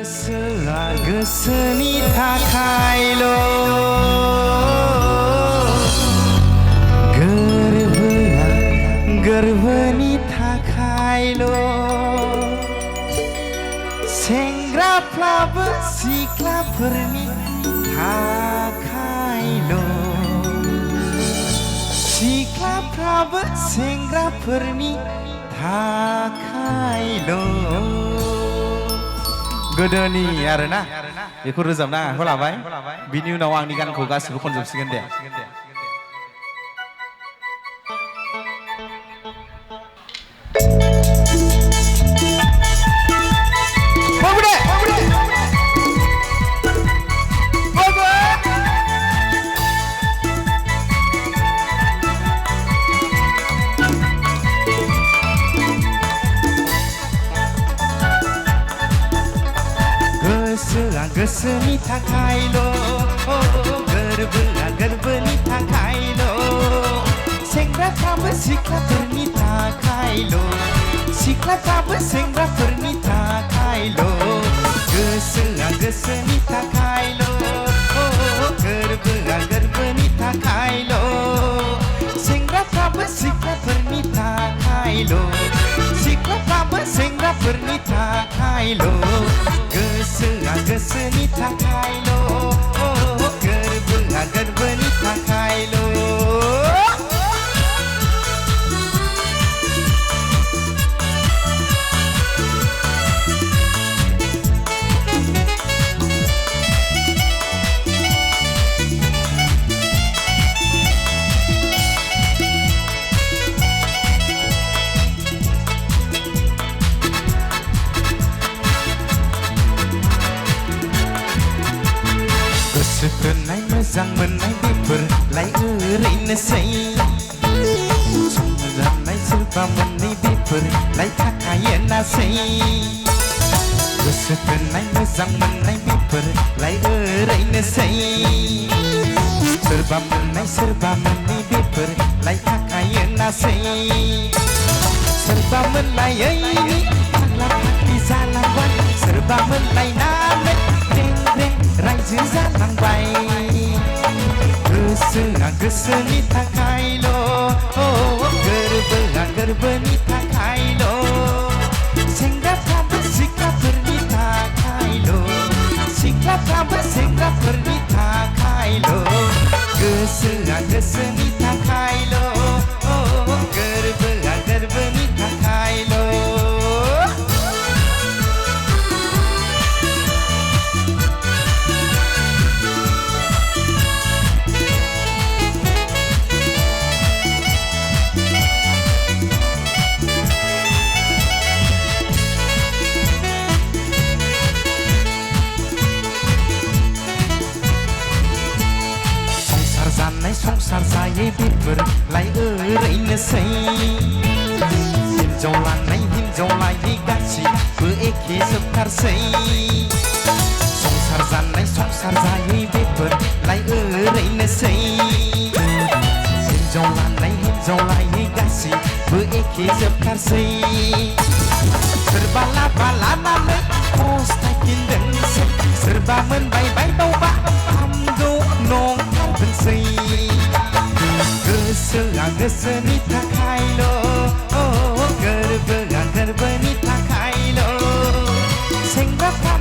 गोसोआ गोसोनि थाखायल' गोरबोआ गोरबोनि थाखायल' सेंग्राफ्राबो सिख्लाफोरनि थाखायल' सिख्लाफ्राबो सेंग्राफोरनि थाखायल' गोदोनि आरोना बेखौ रोजाबना आखाइखौ लाबाय बिनि उनाव आंनि गानखौ गासिबो खनजोबसिगोन दे गोसोआ गोसोनि थाखायल' गोरबोआ गोरबोनि थाखायल' सेंग्राफ्राबो सिख्लाफोरनि थाखायल' सिख्लाफ्राबो सेंग्राफोरनि थाखायल' गोसोआ गोसोनि थाखायल' गोरबोआ गोरबोनि थाखायल' सेंग्राफ्राबो सिख्लाफोरनि थाखायल' सिख्लाफ्राबो सेंग्राफोरनि थाखायल' गोसोआ गोसोनि थाखायल' गोरबोआ गोरबोनि थाखायल' गोसो थोनाय मोजां मोननाय बेफोरलाय ओरैनोसै संजानाय सोरबा मोननै बेफोरलाय थाखायोनासै गोसो थोनाय मोजां मोननाय बेफोरलाय ओरैनोसै सोरबा मोननाय सोरबा मोननै बेफोरलाय थाखायोनासै सोरबा मोनलायैनि फाग्ला फाग्लि जालांबाय सोरबा मोनलायनानै रायजो जालांबाय गोसोआ गोसोनि थाखायल' गोरबोआ गोरबोनि थाखायल' सेंग्राफ्राबो सिख्लाफोरनि थाखायल' सिख्लाफ्राबो सेंग्राफोरनि थाखायल' गोसोआ गोसोनि थाखायल' गोरबोआ गोरबोनि थाखायल' संसार जायै बेफोरलाय ओरैनोसै हिनजाव लानाय हिनजाव लायै गासिबो एखे जोबथारसै संसार जायै बेफोरलाय ओरैनोसै हिनजाव लानाय हिनजाव लायै गासिबो एखे जोबथारसै सोरबा लाबा लानानै फस्थायफिनदोंसै सोरबा मोनबाय बायदावबा हामगौ नंथारदोंसै गोसोआ गोसोनि थाखायल' गोरबोआ गोरबोनि थाखायल' सेंग्राफ्रा